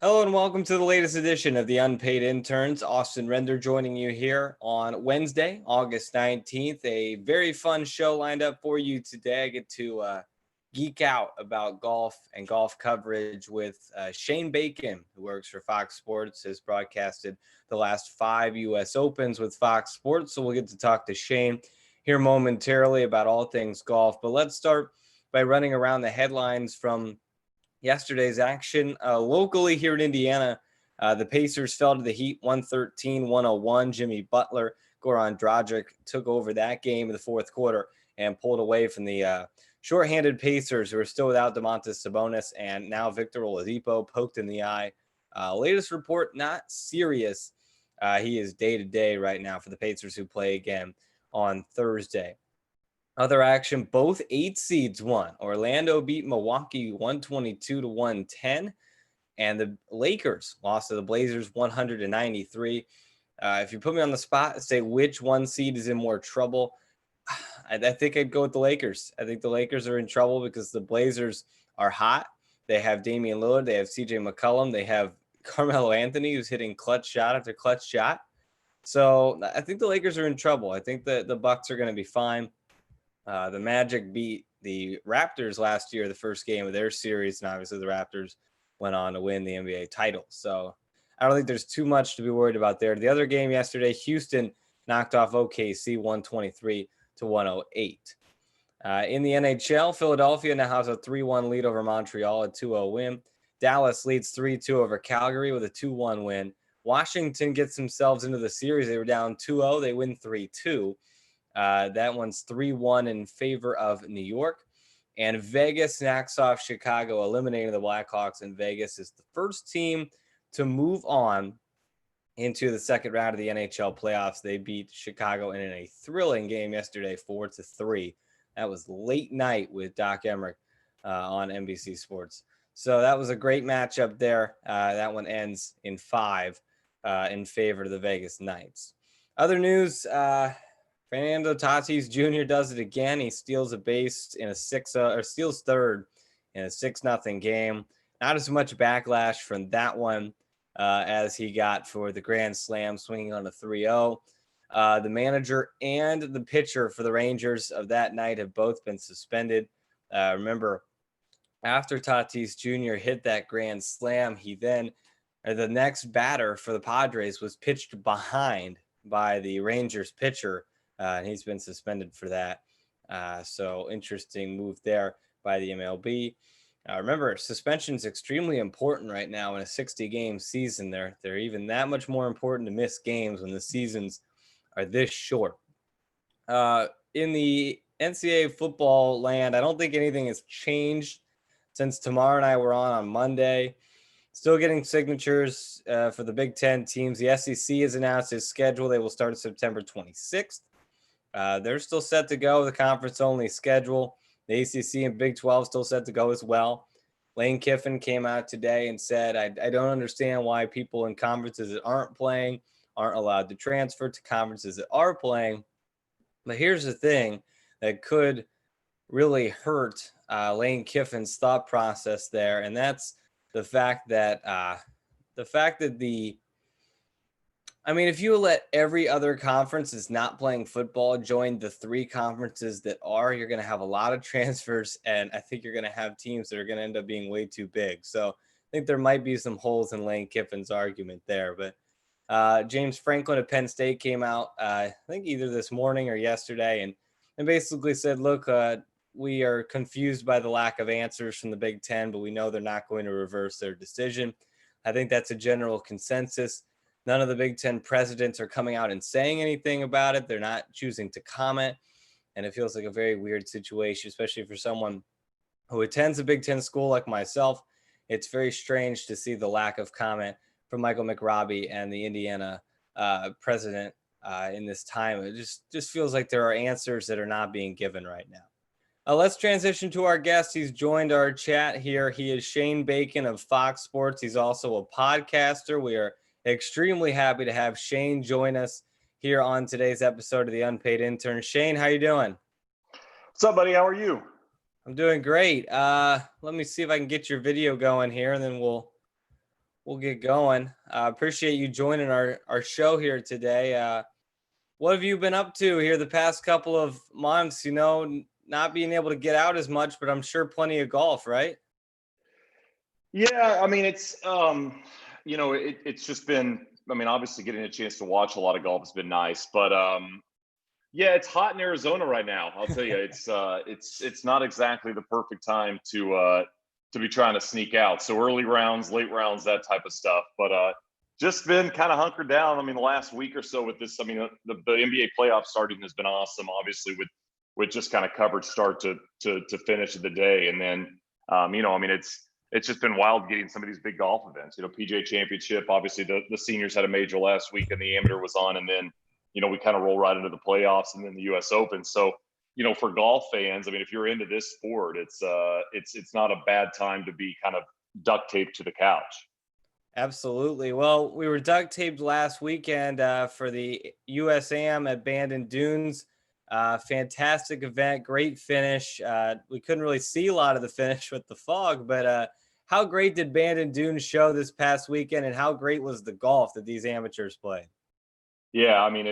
Hello and welcome to the latest edition of the Unpaid Interns. Austin Render joining you here on Wednesday, August 19th. A very fun show lined up for you today. I get to geek out about golf and golf coverage with Shane Bacon, who works for Fox Sports, has broadcasted the last 5 U.S. Opens with Fox Sports. So we'll get to talk to Shane here momentarily about all things golf. But let's start by running around the headlines from yesterday's action. Locally here in Indiana, the Pacers fell to the Heat 113-101. Jimmy Butler, Goran Dragic took over that game in the fourth quarter and pulled away from the shorthanded Pacers, who are still without Domantas Sabonis, and now Victor Oladipo poked in the eye. Latest report, not serious. He is day-to-day right now for the Pacers, who play again on Thursday. Other action, both 8 seeds won. Orlando beat Milwaukee 122-110, and the Lakers lost to the Blazers 193. If you put me on the spot and say which 1 seed is in more trouble, I think I'd go with the Lakers. I think the Lakers are in trouble because the Blazers are hot. They have Damian Lillard. They have CJ McCollum. They have Carmelo Anthony, who's hitting clutch shot after clutch shot. So I think the Lakers are in trouble. I think the Bucks are going to be fine. The Magic beat the Raptors last year, the first game of their series, and obviously the Raptors went on to win the NBA title. So I don't think there's too much to be worried about there. The other game yesterday, Houston knocked off OKC 123-108. In the NHL, Philadelphia now has a 3-1 lead over Montreal, a 2-0 win. Dallas leads 3-2 over Calgary with a 2-1 win. Washington gets themselves into the series. They were down 2-0. They win 3-2. That one's 3-1 in favor of New York. And Vegas knocks off Chicago, eliminating the Blackhawks. And Vegas is the first team to move on into the second round of the NHL playoffs. They beat Chicago in a thrilling game yesterday, 4-3. That was late night with Doc Emmerich on NBC Sports. So that was a great matchup there. That one ends in 5 in favor of the Vegas Knights. Other news, Fernando Tatis Jr. does it again. He steals a base in a steals third in a 6-0 game. Not as much backlash from that one as he got for the Grand Slam, swinging on a 3-0. The manager and the pitcher for the Rangers of that night have both been suspended. Remember, after Tatis Jr. hit that Grand Slam, the next batter for the Padres was pitched behind by the Rangers pitcher. And he's been suspended for that. So interesting move there by the MLB. Remember, suspension is extremely important right now in a 60-game season. They're even that much more important to miss games when the seasons are this short. In the NCAA football land, I don't think anything has changed since Tamar and I were on Monday. Still getting signatures for the Big Ten teams. The SEC has announced its schedule. They will start September 26th. They're still set to go, the conference-only schedule. The ACC and Big 12 still set to go as well. Lane Kiffin came out today and said, I don't understand why people in conferences that aren't playing aren't allowed to transfer to conferences that are playing. But here's the thing that could really hurt Lane Kiffin's thought process there, and that's the fact that if you let every other conference that's not playing football join the 3 conferences that are, you're going to have a lot of transfers, and I think you're going to have teams that are going to end up being way too big. So I think there might be some holes in Lane Kiffin's argument there. But James Franklin at Penn State came out, I think either this morning or yesterday, and basically said, look, we are confused by the lack of answers from the Big Ten, but we know they're not going to reverse their decision. I think that's a general consensus. None of the Big Ten presidents are coming out and saying anything about it. They're not choosing to comment. And it feels like a very weird situation, especially for someone who attends a Big Ten school like myself. It's very strange to see the lack of comment from Michael McRobbie and the Indiana president in this time. It just feels like there are answers that are not being given right now. Let's transition to our guest. He's joined our chat here. He is Shane Bacon of Fox Sports. He's also a podcaster. We are extremely happy to have Shane join us here on today's episode of the Unpaid Intern. Shane, how you doing? What's up, buddy? How are you? I'm doing great. Let me see if I can get your video going here, and then we'll We'll get going. Appreciate you joining our show here today. What have you been up to here the past couple of months? Not being able to get out as much, but I'm sure plenty of golf, right? Yeah, I mean, it's just been. I mean, obviously, getting a chance to watch a lot of golf has been nice, but yeah, it's hot in Arizona right now. I'll tell you, it's not exactly the perfect time to be trying to sneak out. So early rounds, late rounds, that type of stuff. But just been kind of hunkered down. I mean, the last week or so with this. I mean, the NBA playoff starting has been awesome. Obviously, with just kind of coverage start to finish of the day, and then I mean, it's just been wild getting some of these big golf events. PGA Championship. Obviously, the seniors had a major last week, and the amateur was on, and then we kind of roll right into the playoffs and then the U.S. Open. So, for golf fans, I mean, if you're into this sport, it's not a bad time to be kind of duct taped to the couch. Absolutely. Well, we were duct taped last weekend for the USAM at Bandon Dunes. Fantastic event, great finish. We couldn't really see a lot of the finish with the fog, but how great did Bandon Dunes show this past weekend, and how great was the golf that these amateurs played? Yeah, I mean,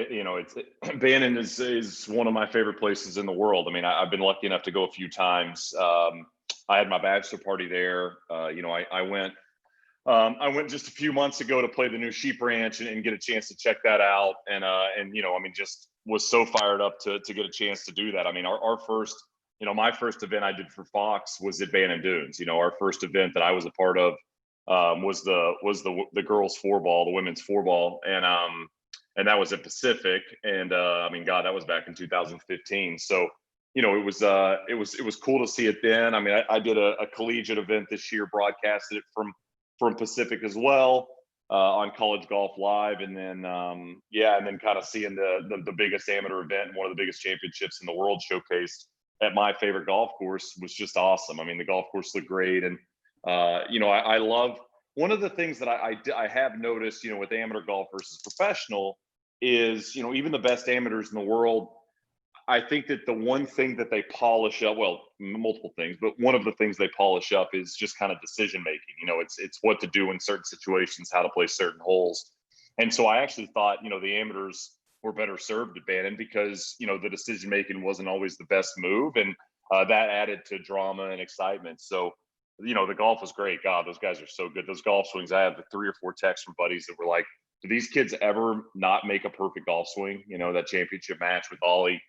Bannon is one of my favorite places in the world. I mean, I've been lucky enough to go a few times. I had my bachelor party there. I went just a few months ago to play the new sheep ranch and get a chance to check that out. I mean, just was so fired up to get a chance to do that. I mean, our first, my first event I did for Fox was at Bandon Dunes. Our first event that I was a part of was the girls four ball, the women's four ball, and that was at Pacific. And I mean, God, that was back in 2015. So it was cool to see it then. I mean, I did a collegiate event this year, broadcasted it from Pacific as well on College Golf Live, and then and then kind of seeing the biggest amateur event and one of the biggest championships in the world showcased at my favorite golf course was just awesome. I mean, the golf course looked great, and I love one of the things that I have noticed, with amateur golf versus professional is, even the best amateurs in the world, I think that the one thing that they polish up, well, multiple things, but one of the things they polish up is just kind of decision making. It's what to do in certain situations, how to play certain holes. And so I actually thought, the amateurs were better served at Bannon because, the decision making wasn't always the best move. And that added to drama and excitement. So, the golf was great. God, those guys are so good. Those golf swings, I have the 3 or 4 texts from buddies that were like, do these kids ever not make a perfect golf swing? That championship match with Ollie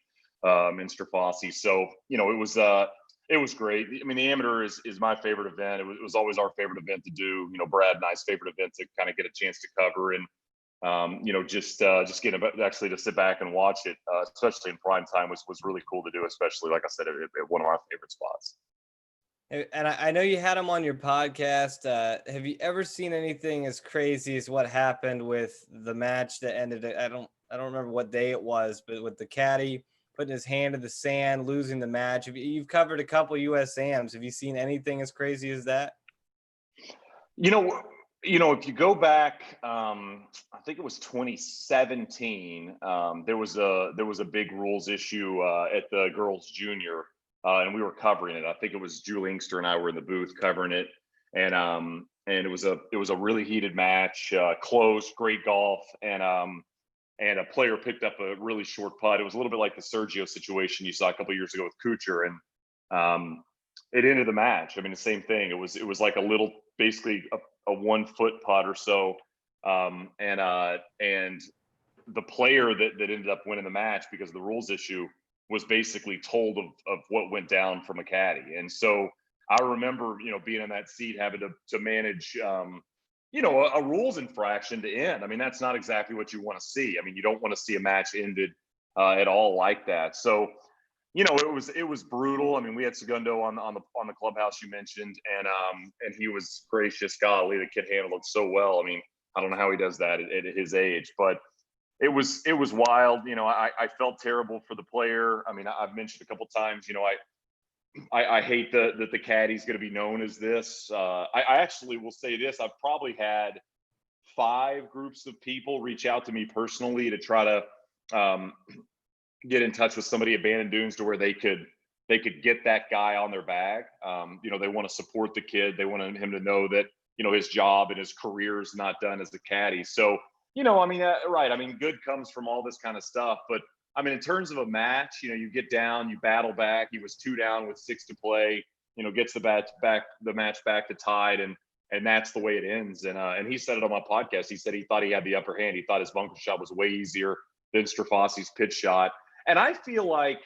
Minster Fossey. So, it was great. I mean, the amateur is my favorite event. It was always our favorite event to do. Brad and I's favorite event to kind of get a chance to cover and just getting actually to sit back and watch it, especially in prime time, was really cool to do. Especially, like I said, at one of our favorite spots. And I know you had him on your podcast. Have you ever seen anything as crazy as what happened with the match that ended? I don't remember what day it was, but with the caddy putting his hand in the sand, losing the match. You've covered a couple USAMs. Have you seen anything as crazy as that? If you go back, I think it was 2017. There was a big rules issue at the girls' junior, and we were covering it. I think it was Julie Inkster and I were in the booth covering it, and it was a really heated match, close, great golf, and a player picked up a really short putt. It was a little bit like the Sergio situation you saw a couple of years ago with Kuchar, and it ended the match. I mean, the same thing. It was like a little, basically a 1 foot putt or so, and the player that ended up winning the match because of the rules issue was basically told of what went down from a caddy. And so I remember, being in that seat, having to manage, a rules infraction to end. I mean, that's not exactly what you want to see. I mean, you don't want to see a match ended at all like that. So, it was brutal. I mean, we had Segundo on the clubhouse you mentioned, and he was gracious. Golly, the kid handled it so well. I mean, I don't know how he does that at his age, but it was wild. I felt terrible for the player. I mean, I've mentioned a couple times, I hate that the caddy's going to be known as this. I actually will say this. I've probably had 5 groups of people reach out to me personally to try to get in touch with somebody at Bandon Dunes to where they could get that guy on their bag. They want to support the kid. They want him to know that his job and his career is not done as a caddy. So, I mean, right. I mean, good comes from all this kind of stuff. But I mean, in terms of a match, you get down, you battle back. He was 2 down with 6 to play, gets the match back to tied. And that's the way it ends. And he said it on my podcast. He said he thought he had the upper hand. He thought his bunker shot was way easier than Strafasi's pitch shot. And I feel like,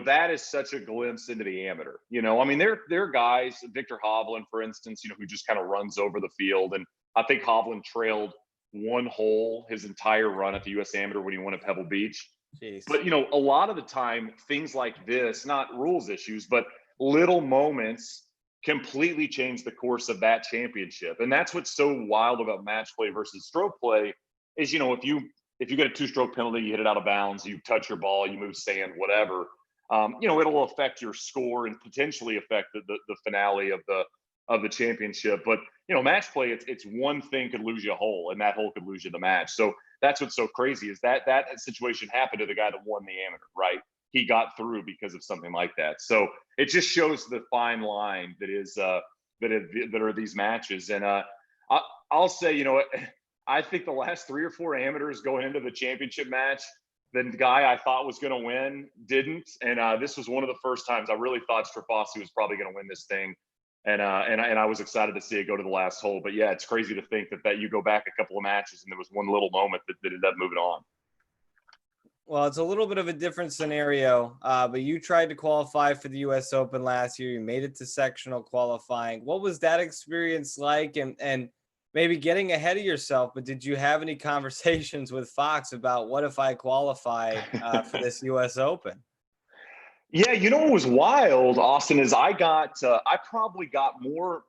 that is such a glimpse into the amateur. I mean, there are guys, Victor Hovland, for instance, who just kind of runs over the field. And I think Hovland trailed 1 hole his entire run at the U.S. Amateur when he won at Pebble Beach. Jeez. But, a lot of the time, things like this, not rules issues, but little moments completely change the course of that championship. And that's what's so wild about match play versus stroke play is, if you get a 2-stroke penalty, you hit it out of bounds, you touch your ball, you move sand, whatever, it'll affect your score and potentially affect the finale of the championship. But, match play, it's one thing could lose you a hole, and that hole could lose you the match. So that's what's so crazy is that situation happened to the guy that won the amateur, right? He got through because of something like that. So it just shows the fine line that is that are these matches. And I'll say, I think the last 3 or 4 amateurs going into the championship match, the guy I thought was going to win didn't. And this was one of the first times I really thought Strafasi was probably going to win this thing. And I was excited to see it go to the last hole. But yeah, it's crazy to think that you go back a couple of matches and there was one little moment that ended up moving on. Well, it's a little bit of a different scenario, but you tried to qualify for the U.S. Open last year. You made it to sectional qualifying. What was that experience like? And maybe getting ahead of yourself, but did you have any conversations with Fox about what if I qualify for this U.S. Open? Yeah, what was wild, Austin, is I probably got more,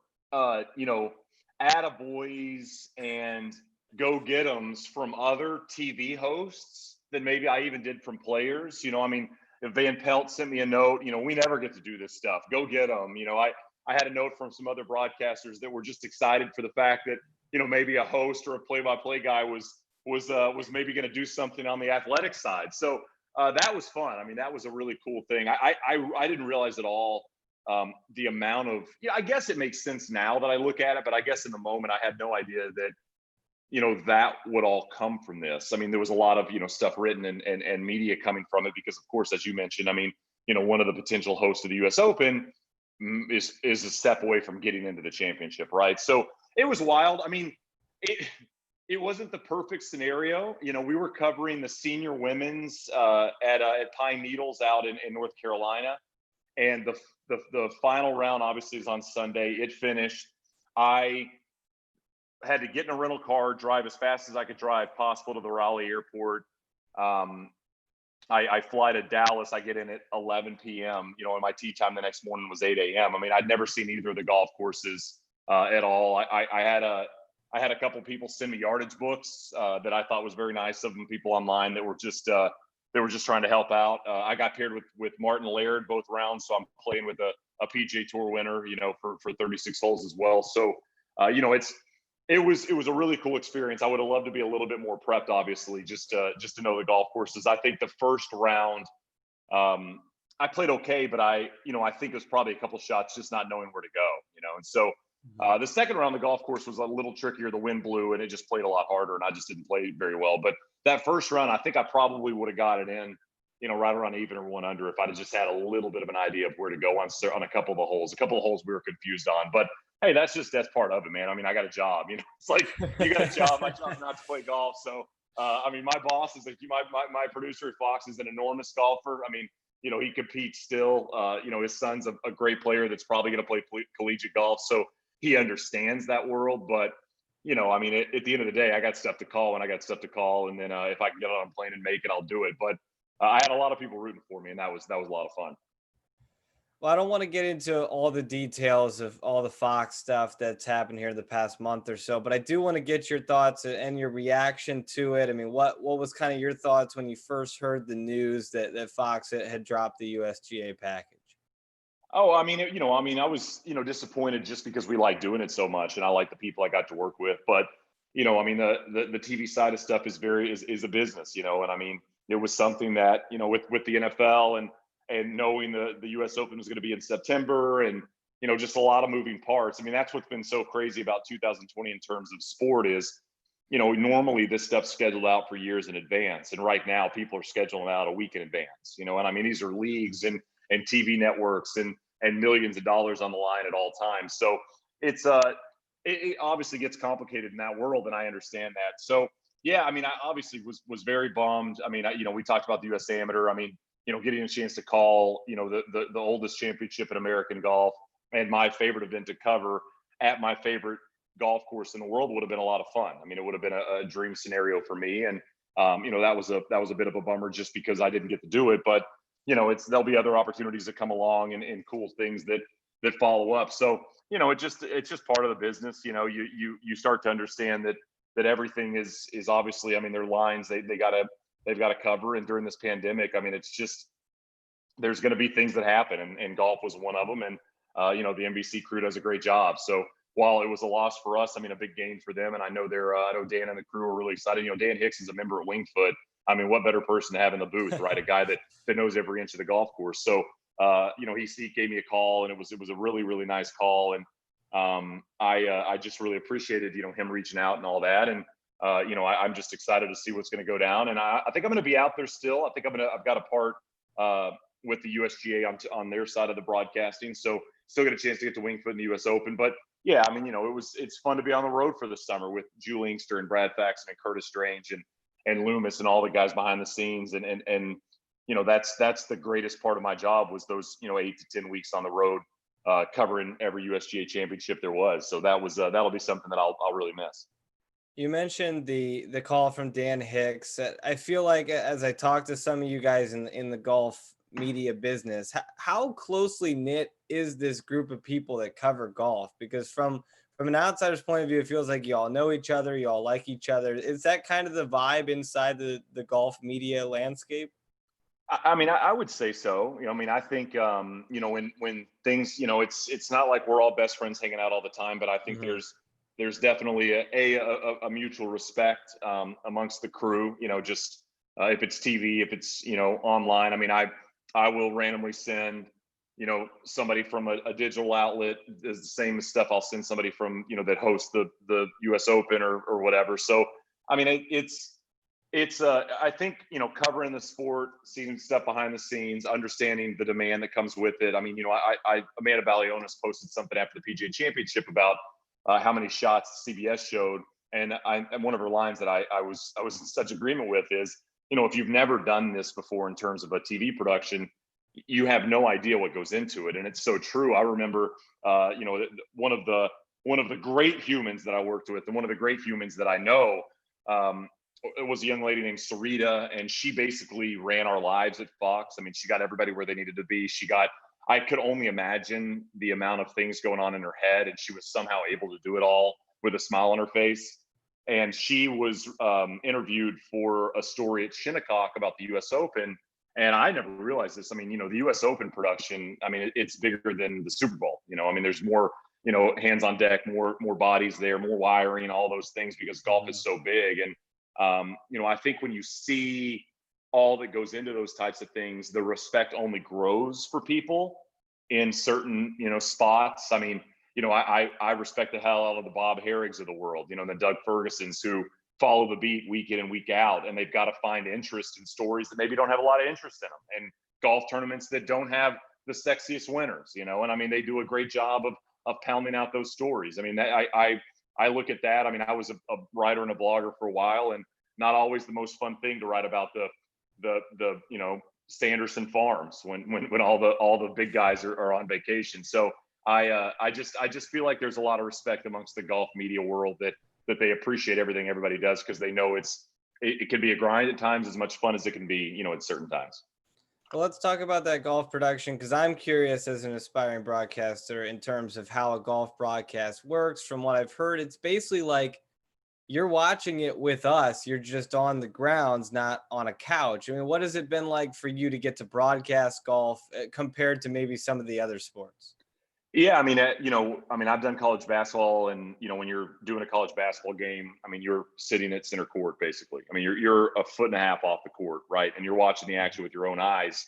attaboys and go get 'ems from other TV hosts than maybe I even did from players. I mean, if Van Pelt sent me a note, we never get to do this stuff. Go get them. I had a note from some other broadcasters that were just excited for the fact that, maybe a host or a play-by-play guy was maybe going to do something on the athletic side. So that was fun. I mean, that was a really cool thing. I didn't realize at all the amount of, I guess it makes sense now that I look at it, but I guess in the moment I had no idea that, that would all come from this. I mean, there was a lot of, stuff written and media coming from it because, of course, as you mentioned, I mean, one of the potential hosts of the U.S. Open is a step away from getting into the championship, right? So it was wild. I mean, it wasn't the perfect scenario. We were covering the senior women's at Pine Needles out in North Carolina, and the final round obviously is on Sunday. It finished. I had to get in a rental car, drive as fast as I could drive possible to the Raleigh airport. I fly to Dallas. I get in at 11 p.m., and my tee time the next morning was 8 a.m. I mean, I'd never seen either of the golf courses at all. I had a couple people send me yardage books that I thought was very nice of them, people online that were just trying to help out. I got paired with Martin Laird both rounds, so I'm playing with a PGA Tour winner, for 36 holes as well. So, it was a really cool experience. I would have loved to be a little bit more prepped, obviously, just to know the golf courses. I think the first round, I played okay, but I think it was probably a couple shots just not knowing where to go, and so the second round, the golf course was a little trickier. The wind blew and it just played a lot harder, and I just didn't play very well. But that first round, I think I probably would have got it in, right around even or 1 under if I'd have just had a little bit of an idea of where to go on a couple of the holes. A couple of holes we were confused on, but hey, that's part of it, man. I mean, I got a job. It's like you got a job. My job's not to play golf. So, I mean, my boss is my producer at Fox is an enormous golfer. I mean, he competes still. His son's a great player that's probably going to play collegiate golf. So he understands that world. But, I mean, at the end of the day, I got stuff to call and I got stuff to call. And then if I can get on a plane and make it, I'll do it. But I had a lot of people rooting for me, and that was a lot of fun. Well, I don't want to get into all the details of all the Fox stuff that's happened here the past month or so, but I do want to get your thoughts and your reaction to it. I mean, what was kind of your thoughts when you first heard the news that Fox had dropped the USGA package? Oh, I mean, I was, disappointed just because we like doing it so much, and I like the people I got to work with. But, I mean, the TV side of stuff is a business, and I mean, it was something that, with the NFL and knowing the U.S. Open was going to be in September, and just a lot of moving parts. I mean, that's what's been so crazy about 2020 in terms of sport is, normally this stuff's scheduled out for years in advance. And right now people are scheduling out a week in advance, and I mean, these are leagues and TV networks and millions of dollars on the line at all times. So it's it obviously gets complicated in that world, and I understand that. So yeah, I mean, I obviously was very bummed. I mean, we talked about the U.S. Amateur. I mean, getting a chance to call, the oldest championship in American golf and my favorite event to cover at my favorite golf course in the world would have been a lot of fun. I mean, it would have been a dream scenario for me, and that was a bit of a bummer just because I didn't get to do it. But there'll be other opportunities that come along and cool things that follow up. So it's just part of the business. You start to understand that everything is obviously, I mean, there are lines they've got to cover. And during this pandemic, I mean, it's just, there's going to be things that happen, and golf was one of them. And the NBC crew does a great job. So while it was a loss for us, I mean, a big gain for them. And I know I know Dan and the crew are really excited. Dan Hicks is a member at Wingfoot. I mean, what better person to have in the booth, right? A guy that knows every inch of the golf course. So he gave me a call, and it was a really, really nice call. And I just really appreciated, him reaching out and all that. And I'm just excited to see what's going to go down. And I think I'm going to be out there still. I think I've got a part with the USGA on their side of the broadcasting. So still get a chance to get to Wingfoot in the US Open. But yeah, I mean, it's fun to be on the road for the summer with Julie Inkster and Brad Faxon and Curtis Strange and Loomis and all the guys behind the scenes. And that's the greatest part of my job was those, 8 to 10 weeks on the road, covering every USGA championship there was. So that'll be something that I'll really miss. You mentioned the call from Dan Hicks. I feel like as I talk to some of you guys in the golf media business, how closely knit is this group of people that cover golf? Because from an outsider's point of view, it feels like you all know each other, you all like each other. Is that kind of the vibe inside the golf media landscape? I mean, I would say so. I mean, I think, when things, it's not like we're all best friends hanging out all the time, but I think there's definitely a mutual respect amongst the crew. Just if it's TV, if it's online. I mean, I will randomly send somebody from a digital outlet is the same as stuff I'll send somebody from that hosts the US Open or whatever. So I mean, it's I think covering the sport, seeing stuff behind the scenes, understanding the demand that comes with it. I mean, Amanda Balionis posted something after the PGA Championship about how many shots CBS showed, and one of her lines that I was in such agreement with is, if you've never done this before in terms of a TV production, you have no idea what goes into it. And it's so true. I remember one of the great humans that I worked with, and one of the great humans that I know, it was a young lady named Sarita, and she basically ran our lives at Fox. I mean, she got everybody where they needed to be. I could only imagine the amount of things going on in her head, and she was somehow able to do it all with a smile on her face. And she was interviewed for a story at Shinnecock about the US Open. And I never realized this. I mean, the US Open production, I mean, it's bigger than the Super Bowl. I mean, there's more, hands on deck, more bodies there, more wiring, all those things, because golf is so big. And I think when you see all that goes into those types of things, the respect only grows for people in certain, spots. I mean, I respect the hell out of the Bob Herrigs of the world, the Doug Fergusons who follow the beat week in and week out, and they've got to find interest in stories that maybe don't have a lot of interest in them, and golf tournaments that don't have the sexiest winners, and I mean, they do a great job of pounding out those stories. I mean, I look at that. I mean, I was a writer and a blogger for a while, and not always the most fun thing to write about the Sanderson Farms when all the big guys are on vacation. So I just feel like there's a lot of respect amongst the golf media world that they appreciate everything everybody does, because they know it can be a grind at times, as much fun as it can be, at certain times. Well, let's talk about that golf production, because I'm curious as an aspiring broadcaster in terms of how a golf broadcast works. From what I've heard, it's basically like you're watching it with us. You're just on the grounds, not on a couch. I mean, what has it been like for you to get to broadcast golf compared to maybe some of the other sports? Yeah, I mean, I've done college basketball, and when you're doing a college basketball game, I mean, you're sitting at center court basically. I mean, you're a foot and a half off the court, right? And you're watching the action with your own eyes.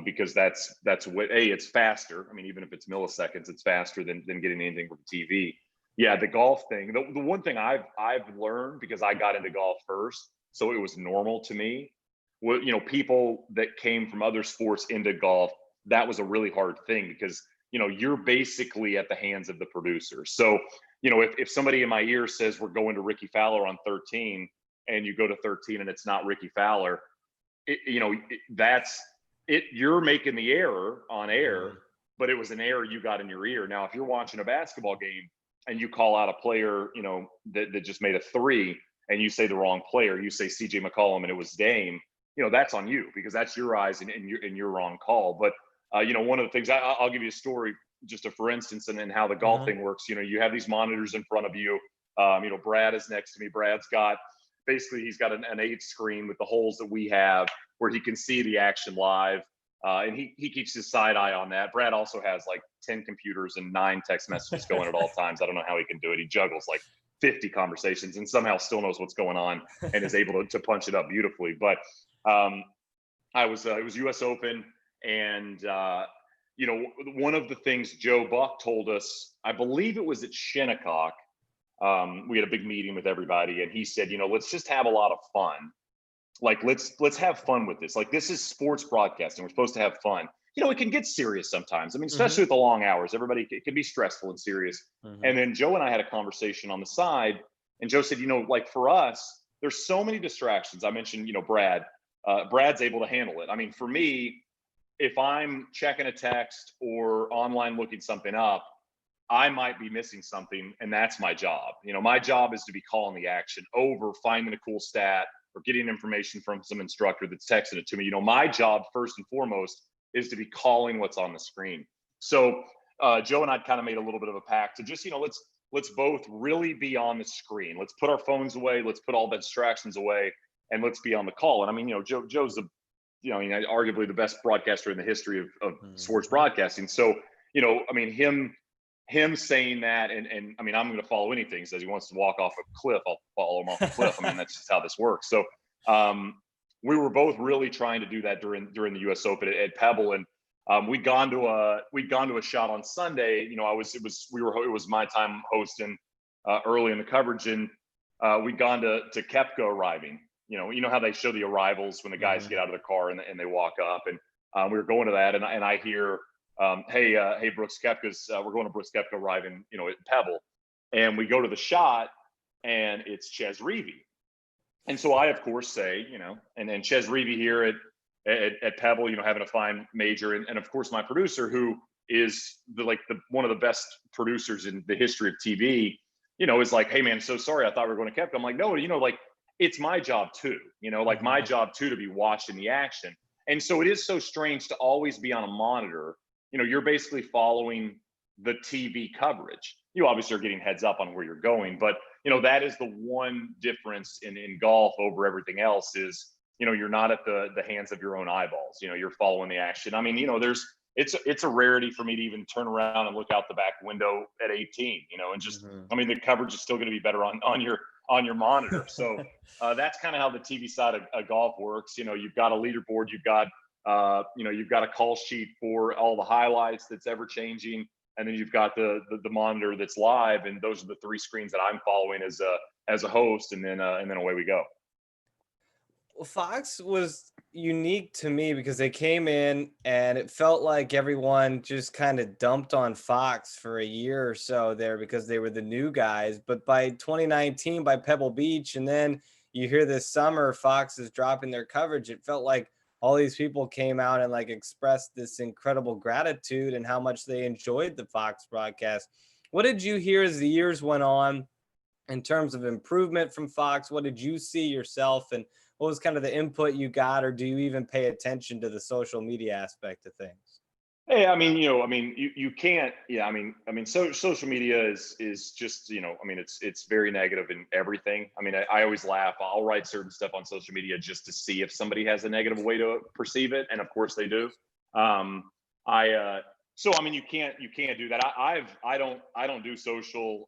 because that's what it's faster. I mean, even if it's milliseconds, it's faster than getting anything from TV. Yeah, the golf thing. The one thing I've learned, because I got into golf first, so it was normal to me. Well, people that came from other sports into golf, that was a really hard thing because you're basically at the hands of the producer. So if somebody in my ear says we're going to Ricky Fowler on 13, and you go to 13 and it's not Ricky Fowler, that's it. You're making the error on air, but it was an error you got in your ear. Now, if you're watching a basketball game and you call out a player, that just made a three, and you say the wrong player, you say CJ McCollum and it was Dame, that's on you because that's your eyes and your wrong call. But one of the things I'll give you a story, just for instance, and how the golf thing works. You have these monitors in front of you. Brad is next to me. Brad's got he's got an 8 screen with the holes that we have where he can see the action live. And he keeps his side eye on that. Brad also has like 10 computers and 9 text messages going at all times. I don't know how he can do it. He juggles like 50 conversations and somehow still knows what's going on and is able to punch it up beautifully. But it was US Open, and one of the things Joe Buck told us, I believe it was at Shinnecock, we had a big meeting with everybody, and he said, let's just have a lot of fun. Like, let's have fun with this. Like, this is sports broadcasting. We're supposed to have fun. It can get serious sometimes. I mean, especially with the long hours, it can be stressful and serious. And then Joe and I had a conversation on the side, and Joe said, like for us, there's so many distractions. I mentioned, Brad. Brad's able to handle it. I mean, for me, if I'm checking a text or online looking something up, I might be missing something, and that's my job. My job is to be calling the action over finding a cool stat or getting information from some instructor that's texting it to me. My job first and foremost is to be calling what's on the screen. So Joe and I kind of made a little bit of a pact to just, let's both really be on the screen. Let's put our phones away. Let's put all the distractions away, and let's be on the call. And I mean, Joe's arguably the best broadcaster in the history of sports broadcasting. So, I mean, him saying that, and I mean, I'm going to follow anything. He says he wants to walk off a cliff, I'll follow him off a cliff. I mean, that's just how this works. So we were both really trying to do that during the US Open at Pebble. And we'd gone to a shot on Sunday. It was my time hosting early in the coverage, and we'd gone to Koepka arriving. You know how they show the arrivals when the guys get out of the car and they walk up, and we were going to that, and I hear, hey, Brooks Koepka's, we're going to Brooks Koepka arriving, at Pebble, and we go to the shot, and it's Ches Reavie, and so I of course say, and Ches Reavie here at Pebble, having a fine major, and of course my producer, who is one of the best producers in the history of TV, is like, hey man, so sorry, I thought we were going to Koepka. I'm like, no, it's my job too, my job too, to be watching the action. And so it is so strange to always be on a monitor. You're basically following the TV coverage. You obviously are getting heads up on where you're going, but that is the one difference in golf over everything else is, you're not at the hands of your own eyeballs. You're following the action. I mean, it's a rarity for me to even turn around and look out the back window at 18, and just, I mean, the coverage is still going to be better on your monitor. So that's kind of how the TV side of golf works. You've got a leaderboard, you've got a call sheet for all the highlights that's ever changing, and then you've got the monitor that's live, and those are the 3 screens that I'm following as a host, and then away we go. Well, Fox was unique to me because they came in and it felt like everyone just kind of dumped on Fox for a year or so there because they were the new guys. But by 2019, by Pebble Beach, and then you hear this summer Fox is dropping their coverage, it felt like all these people came out and expressed this incredible gratitude and how much they enjoyed the Fox broadcast. What did you hear as the years went on in terms of improvement from Fox? What did you see yourself, and what was kind of the input you got, or do you even pay attention to the social media aspect of things? Hey, I mean, you can't. Yeah, I mean, social media is just, I mean, it's very negative in everything. I mean, I always laugh. I'll write certain stuff on social media just to see if somebody has a negative way to perceive it, and of course they do. So I mean, you can't do that. I don't do social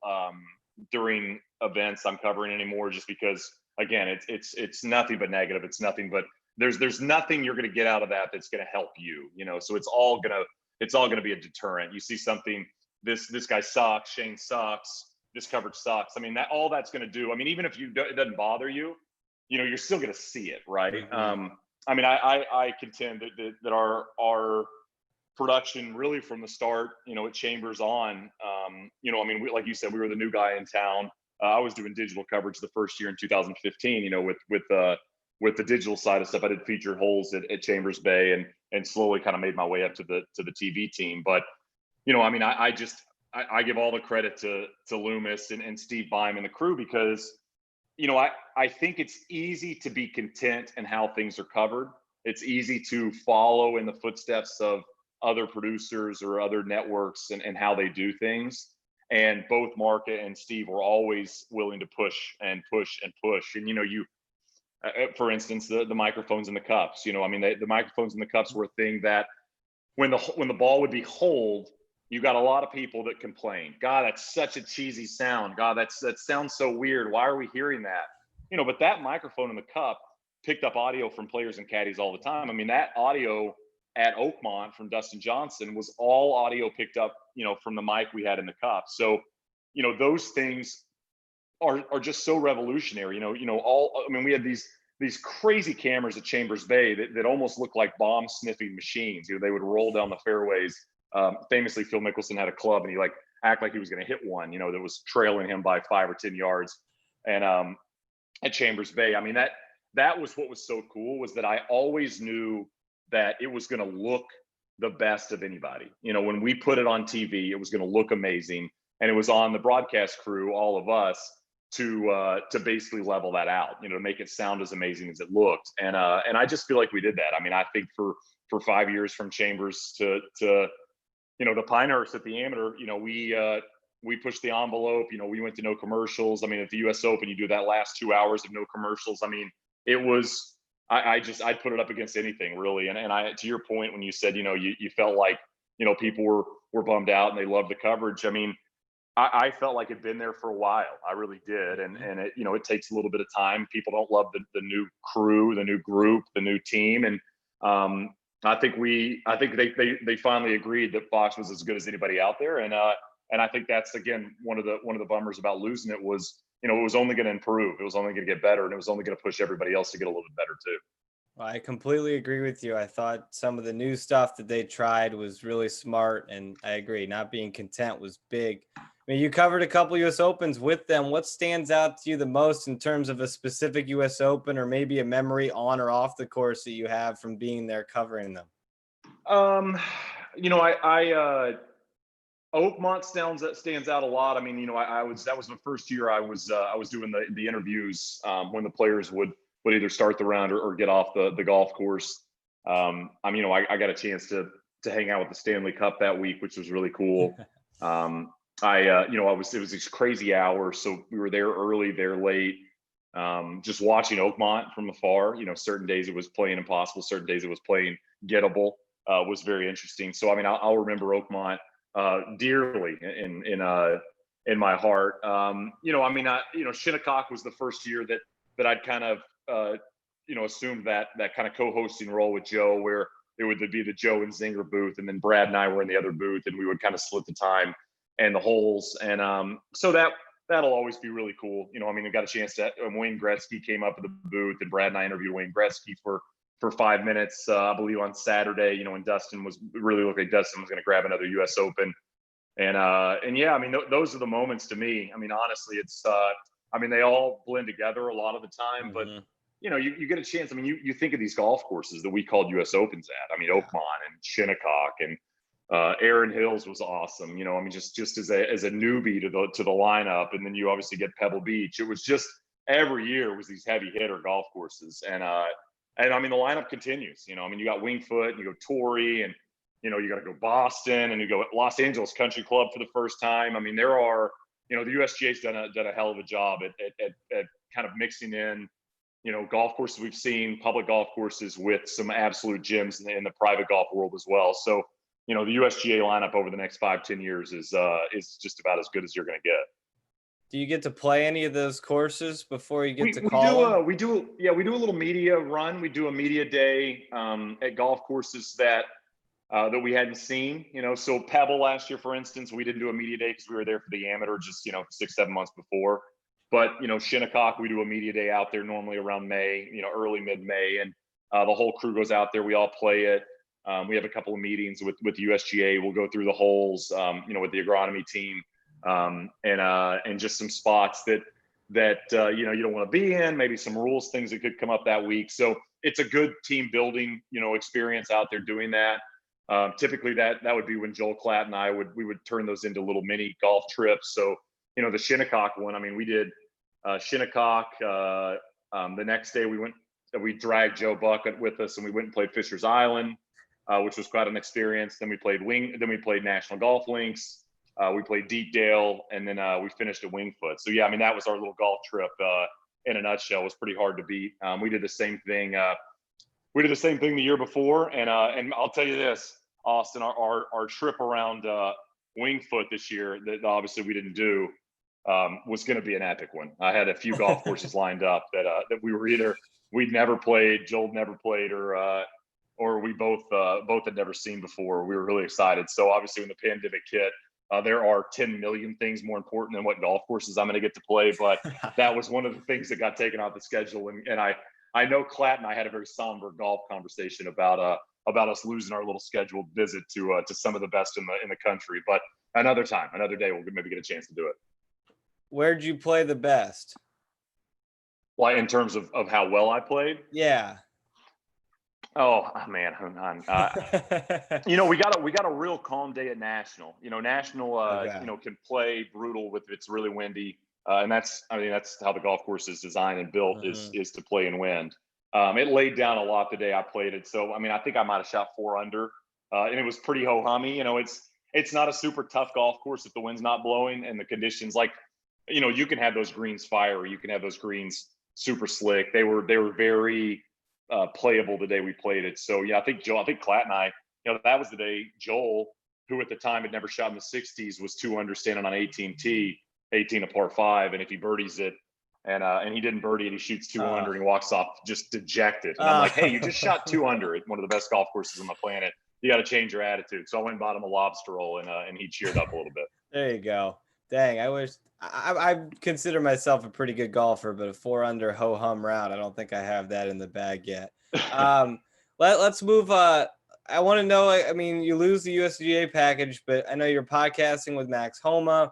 during events I'm covering anymore, just because again, it's nothing but negative. It's nothing but there's nothing you're going to get out of that that's going to help you, you know. So it's all gonna be a deterrent. You see something, this guy sucks, Shane sucks, this coverage sucks. I mean, that all that's going to do. I mean, even if it doesn't bother you, you know, you're still going to see it, right? Mm-hmm. I mean, I contend that our production really from the start, you know, at Chambers on, you know, I mean, like you said, we were the new guy in town. I was doing digital coverage the first year in 2015, you know, with the digital side of stuff. I did featured holes at Chambers Bay, and slowly kind of made my way up to the TV team. But, you know, I mean, I give all the credit to Loomis and Steve Bime and the crew, because, you know, I think it's easy to be content in how things are covered. It's easy to follow in the footsteps of other producers or other networks and how they do things. And both Mark and Steve were always willing to push and push and push. And, you know, for instance, the microphones in the cups, you know, I mean, the microphones in the cups were a thing that when the ball would be holed, you got a lot of people that complain, God, that's such a cheesy sound. God, that sounds so weird. Why are we hearing that? You know, but that microphone in the cup picked up audio from players and caddies all the time. I mean, that audio at Oakmont from Dustin Johnson was all audio picked up, you know, from the mic we had in the cup. So, you know, those things are just so revolutionary. You know, I mean, we had these crazy cameras at Chambers Bay that almost looked like bomb sniffing machines. You know, they would roll down the fairways. Famously, Phil Mickelson had a club and he like act like he was going to hit one, you know, that was trailing him by 5 or 10 yards. And at Chambers Bay, I mean, that was what was so cool, was that I always knew that it was going to look the best of anybody. You know, when we put it on TV, it was going to look amazing, and it was on the broadcast crew, all of us, to basically level that out, you know, to make it sound as amazing as it looked. And I just feel like we did that. I mean, I think for 5 years from Chambers to you know, the Pinehurst at the amateur, you know, we pushed the envelope. You know, we went to no commercials. I mean, at the U.S. Open, you do that last 2 hours of no commercials. I mean, it was, I'd put it up against anything, really. And I, to your point, when you said, you know, you felt like, you know, people were bummed out and they loved the coverage. I mean, I felt like it'd been there for a while. I really did. And it, you know, it takes a little bit of time. People don't love the new crew, the new group, the new team. And I think they finally agreed that Fox was as good as anybody out there. And I think that's, again, one of the bummers about losing it was, you know, it was only going to improve. It was only going to get better, and it was only going to push everybody else to get a little bit better too. Well, I completely agree with you. I thought some of the new stuff that they tried was really smart, and I agree. Not being content was big. I mean, you covered a couple U.S. Opens with them. What stands out to you the most in terms of a specific U.S. Open, or maybe a memory on or off the course that you have from being there covering them? You know, Oakmont stands out a lot. I mean, you know, that was the first year I was doing the interviews when the players would either start the round or get off the golf course. I mean, you know, I got a chance to hang out with the Stanley Cup that week, which was really cool. You know, it was these crazy hours, so we were there early, there late. Just watching Oakmont from afar. You know, certain days it was playing impossible, certain days it was playing gettable. Was very interesting. So I mean, I'll remember Oakmont dearly in my heart. You know, I mean, you know, Shinnecock was the first year that I'd kind of you know, assumed that kind of co-hosting role with Joe, where it would be the Joe and Zinger booth, and then Brad and I were in the other booth, and we would kind of split the time and the holes. And so that'll always be really cool. You know, I mean, I got a chance to, Wayne Gretzky came up at the booth, and Brad and I interviewed Wayne Gretzky for 5 minutes, I believe on Saturday, you know, when Dustin was really looking like Dustin was going to grab another U.S. Open. And yeah, I mean, those are the moments to me. I mean, honestly, it's, I mean, they all blend together a lot of the time, but you know, you get a chance. I mean, you think of these golf courses that we called U.S. Opens at. I mean, Oakmont and Shinnecock and Aaron Hills was awesome. You know, I mean, just as a newbie to the lineup, and then you obviously get Pebble Beach. It was just every year was these heavy hitter golf courses, and I mean, the lineup continues. You know, I mean, you got Wingfoot, and you go Torrey, and you know, you got to go Boston, and you go Los Angeles Country Club for the first time. I mean, there are, you know, the USGA's done a hell of a job at kind of mixing in, you know, golf courses we've seen, public golf courses, with some absolute gems in the private golf world as well. So, you know, the USGA lineup over the next 5-10 years is just about as good as you're going to get. Do you get to play any of those courses before you get We to we call do them? we do a little media run. We do a media day at golf courses that we hadn't seen. So Pebble last year, for instance, we didn't do a media day because we were there for the amateur just 6-7 months before. But Shinnecock, we do a media day out there normally around May, early mid-May, and the whole crew goes out there. We all play it. We have a couple of meetings with USGA. We'll go through the holes, with the agronomy team, and just some spots that you don't want to be in, maybe some rules, things that could come up that week. So it's a good team building, experience out there doing that. Typically that would be when Joel Klatt and I would turn those into little mini golf trips. So, the Shinnecock one, I mean, we did Shinnecock. The next day we dragged Joe Bucket with us and we went and played Fisher's Island, which was quite an experience. Then we played National Golf Links. We played Deepdale, and then we finished at Wingfoot. So yeah, I mean, that was our little golf trip in a nutshell. It was pretty hard to beat. We did the same thing. We did the same thing the year before, and I'll tell you this, Austin, our trip around Wingfoot this year that obviously we didn't do was going to be an epic one. I had a few golf courses lined up that we were we'd never played, Joel never played, or we both had never seen before. We were really excited. So obviously when the pandemic hit, there are 10 million things more important than what golf courses I'm going to get to play, but that was one of the things that got taken off the schedule. And I know Klatt and I had a very somber golf conversation about us losing our little scheduled visit to some of the best in the country. But another time, another day, we'll maybe get a chance to do it. Where'd you play the best? Well, in terms of how well I played? Yeah. Oh man, we got a real calm day at National. National, Okay. can play brutal if it's really windy, and that's how the golf course is designed and built is to play in wind. It laid down a lot the day I played it, so I mean I think I might have shot 4 under, and it was pretty ho hummy. It's not a super tough golf course if the wind's not blowing and the conditions you can have those greens fiery, you can have those greens super slick. They were very playable the day we played it. So yeah, I think Klatt and I, that was the day Joel, who at the time had never shot in the 60s, was 2 under standing on 18 a par 5, and if he birdies it, and he didn't birdie it, he shoots 2 under and he walks off just dejected. And I'm like, hey, you just shot 2 under at one of the best golf courses on the planet. You got to change your attitude. So I went and bought him a lobster roll, and he cheered up a little bit. There you go. Dang, I wish I consider myself a pretty good golfer, but a 4 under ho hum round, I don't think I have that in the bag yet. Let's move. I want to know. I mean, you lose the USGA package, but I know you're podcasting with Max Homa.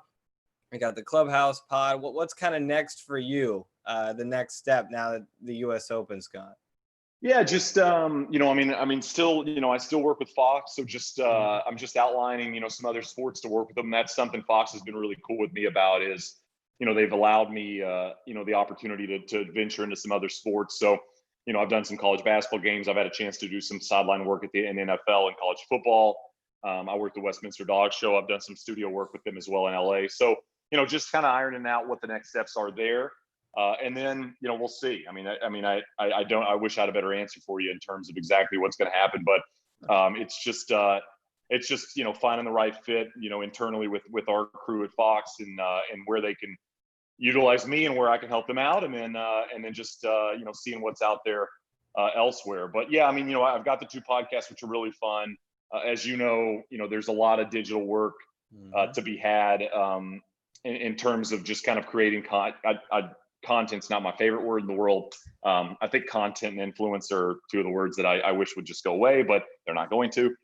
You got the Clubhouse pod. What's kind of next for you? The next step now that the U.S. Open's gone. Yeah, just still, I still work with Fox, so just I'm just outlining, some other sports to work with them. That's something Fox has been really cool with me about is, they've allowed me, the opportunity to venture into some other sports. So, I've done some college basketball games. I've had a chance to do some sideline work in NFL and college football. I worked the Westminster Dog Show. I've done some studio work with them as well in LA. So, just kind of ironing out what the next steps are there. And then, we'll see. I wish I had a better answer for you in terms of exactly what's going to happen, but it's just finding the right fit, internally with our crew at Fox and where they can utilize me and where I can help them out. And then just, seeing what's out there elsewhere. But yeah, I've got the 2 podcasts, which are really fun. As there's a lot of digital work to be had in terms of just kind of creating content's not my favorite word in the world. I think content and influence are 2 of the words that I wish would just go away, but they're not going to.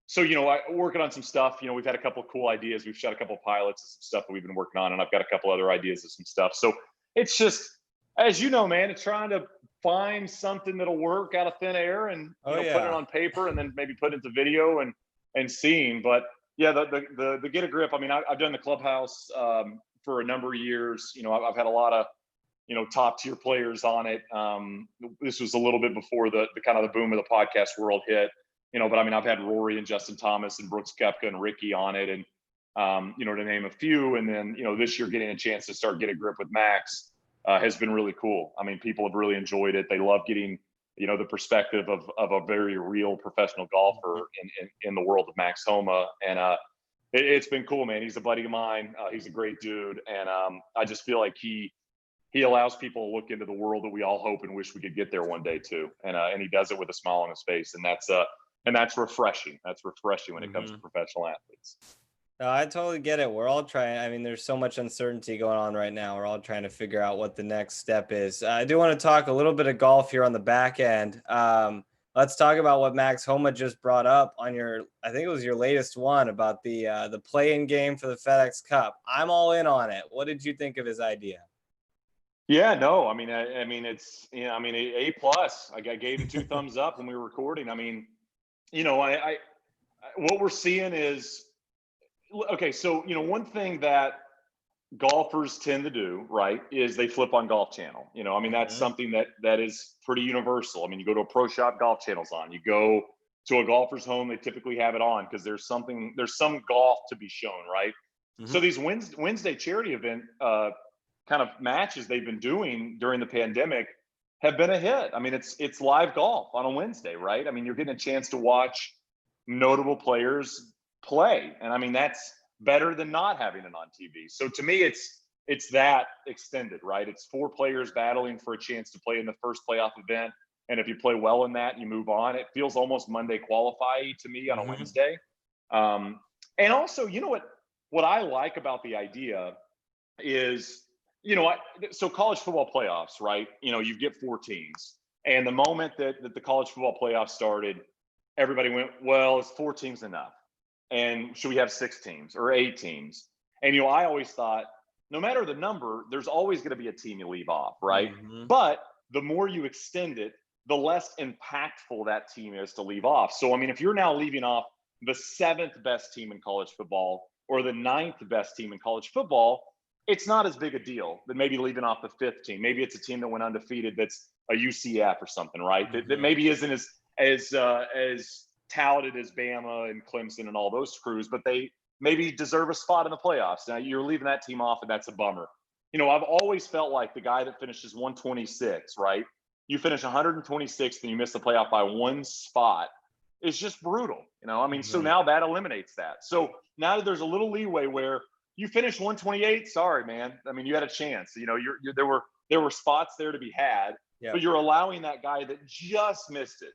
So, working on some stuff, we've had a couple of cool ideas. We've shot a couple of pilots of some stuff that we've been working on, and I've got a couple other ideas of some stuff. So it's just, as man, it's trying to find something that'll work out of thin air and, put it on paper and then maybe put it into video and seeing. But yeah, the get a grip. I've done the Clubhouse, for a number of years. I've had a lot of, top tier players on it. This was a little bit before the kind of the boom of the podcast world hit, but I've had Rory and Justin Thomas and Brooks Koepka and Ricky on it. And, to name a few. And then, this year getting a chance to start Get a Grip with Max has been really cool. People have really enjoyed it. They love getting, the perspective of a very real professional golfer in the world of Max Homa. And, It's been cool, man. He's a buddy of mine. He's a great dude, and I just feel like he allows people to look into the world that we all hope and wish we could get there one day too. And he does it with a smile on his face, and that's refreshing. That's refreshing when it comes to professional athletes. No, I totally get it. We're all trying. I mean, there's so much uncertainty going on right now. We're all trying to figure out what the next step is. I do want to talk a little bit of golf here on the back end. Let's talk about what Max Homa just brought up on I think it was your latest one about the play-in game for the FedEx Cup. I'm all in on it. What did you think of his idea? Yeah, no, I mean, it's, I mean, A plus. I gave him 2 thumbs up when we were recording. I mean, I what we're seeing is, okay, so one thing that golfers tend to do, right, is they flip on Golf Channel. I mean, that's something that is pretty universal. I mean, you go to a pro shop, Golf Channel's on. You go to a golfer's home, they typically have it on because there's some golf to be shown, right? So these Wednesday charity event kind of matches they've been doing during the pandemic have been a hit. I mean, it's live golf on a Wednesday, right? I mean, you're getting a chance to watch notable players play, and I mean, that's better than not having it on TV. So to me, it's that extended, right? It's 4 players battling for a chance to play in the first playoff event, and if you play well in that, you move on. It feels almost Monday qualify to me on a Wednesday. And also, what I like about the idea is, so college football playoffs, right? You get 4 teams, and the moment that the college football playoffs started, everybody went, well, is 4 teams enough? And should we have 6 teams or 8 teams? And, I always thought, no matter the number, there's always going to be a team you leave off, right? But the more you extend it, the less impactful that team is to leave off. So, I mean, if you're now leaving off the 7th best team in college football or the 9th best team in college football, it's not as big a deal than maybe leaving off the 5th team. Maybe it's a team that went undefeated that's a UCF or something, right? That maybe isn't as touted as Bama and Clemson and all those crews, but they maybe deserve a spot in the playoffs. Now you're leaving that team off, and that's a bummer. I've always felt like the guy that finishes 126, right? You finish 126th and you miss the playoff by 1 spot. It's just brutal. I mean, so now that eliminates that. So now there's a little leeway where you finish 128. Sorry, man. I mean, you had a chance. There were spots there to be had, but you're allowing that guy that just missed it.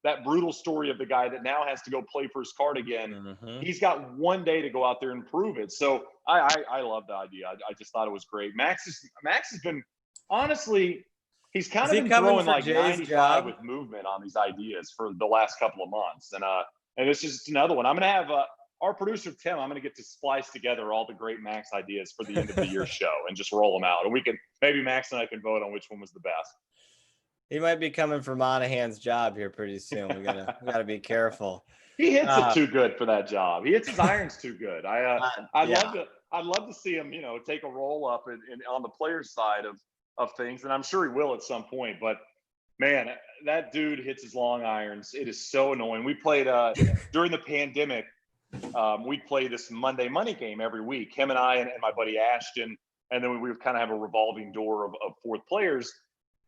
That brutal story of the guy that now has to go play for his card again. He's got 1 day to go out there and prove it. So I love the idea. I just thought it was great. Max has been, honestly, he's kind of been throwing like Jay's 95 job with movement on these ideas for the last couple of months. And this is just another one. I'm going to have our producer, Tim, I'm going to get to splice together all the great Max ideas for the end of the year show and just roll them out. And maybe Max and I can vote on which one was the best. He might be coming for Monahan's job here pretty soon. We gotta be careful. He hits it too good for that job. He hits his irons too good. I'd love to see him, take a roll up on the player's side of things, and I'm sure he will at some point. But man, that dude hits his long irons. It is so annoying. We played during the pandemic. We'd play this Monday money game every week. Him and I and my buddy Ashton, and then we would kind of have a revolving door of 4th players.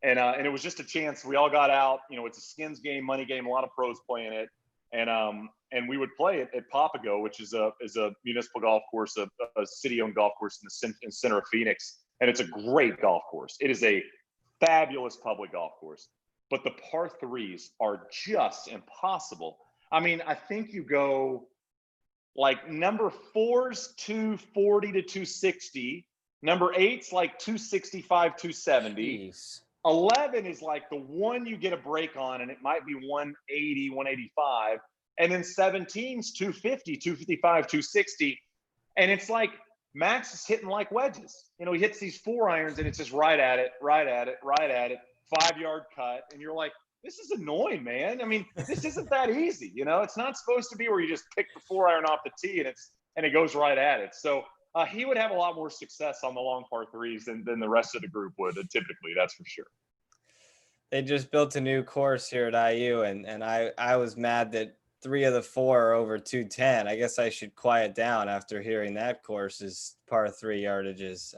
And it was just a chance. We all got out. It's a skins game, money game. A lot of pros playing it, and we would play it at Papago, which is a municipal golf course, a city-owned golf course in the center of Phoenix, and it's a great golf course. It is a fabulous public golf course, but the par 3s are just impossible. I mean, I think you go like number 4's 240 to 260, number 8's like 265, 270. Jeez. 11 is like the one you get a break on, and it might be 180, 185. And then 17's 250, 255, 260. And it's like Max is hitting like wedges. He hits these 4 irons, and it's just right at it, 5-yard cut. And you're like, this is annoying, man. I mean, this isn't that easy. It's not supposed to be where you just pick the 4 iron off the tee and it goes right at it. So he would have a lot more success on the long par 3s than the rest of the group would typically, that's for sure. They just built a new course here at IU, and I was mad that 3 of the 4 are over 210. I guess I should quiet down after hearing that course is par 3 yardages.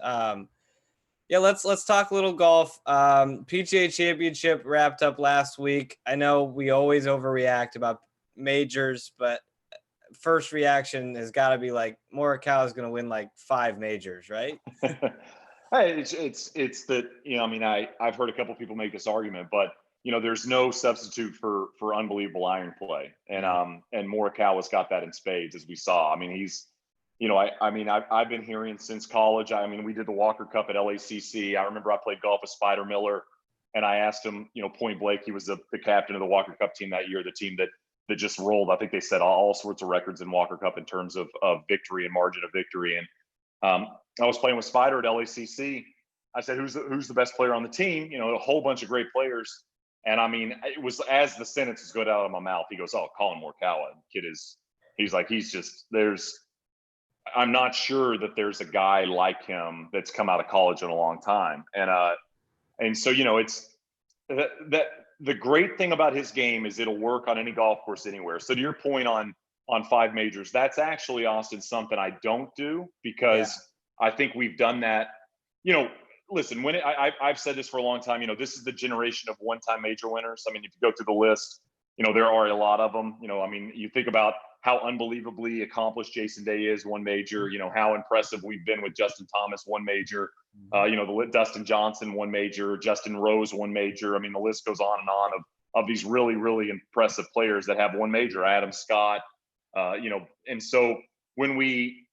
Let's talk a little golf. PGA Championship wrapped up last week. I know we always overreact about majors, but first reaction has got to be like Morikawa is going to win like 5 majors, right? Hey, it's that, I mean, I've heard a couple people make this argument, but there's no substitute for unbelievable iron play, and Morikawa's got that in spades, as we saw. I mean, he's, I've been hearing since college. I mean, we did the Walker Cup at LACC. I remember I played golf with Spider Miller, and I asked him, point blank, he was the captain of the Walker Cup team that year, the team that just rolled. I think they set all sorts of records in Walker Cup in terms of victory and margin of victory. And I was playing with Spider at LACC. I said, who's the best player on the team? A whole bunch of great players. And I mean, it was as the sentences got out of my mouth, he goes, "Oh, Colin Morikawa." Kid I'm not sure that there's a guy like him that's come out of college in a long time. And so, it's that the great thing about his game is it'll work on any golf course anywhere. So to your point on 5 majors, that's actually, Austin, something I don't do, because I think we've done that. Listen, I've said this for a long time, this is the generation of one-time major winners. I mean, if you go through the list, there are a lot of them. I mean, you think about how unbelievably accomplished Jason Day is, 1 major, how impressive we've been with Justin Thomas, 1 major, the Dustin Johnson, 1 major, Justin Rose, 1 major. I mean, the list goes on and on of these really, really impressive players that have 1 major, Adam Scott, and so when we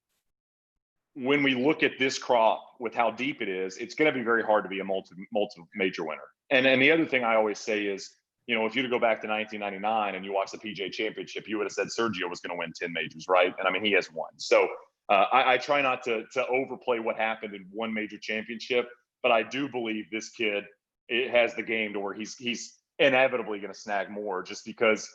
look at this crop with how deep it is, it's going to be very hard to be a multi major winner. And the other thing I always say is, if you were to go back to 1999 and you watch the PGA Championship, you would have said Sergio was going to win 10 majors, right? And I mean, he has 1. So I try not to overplay what happened in 1 major championship, but I do believe this kid, it has the game to where he's inevitably going to snag more, just because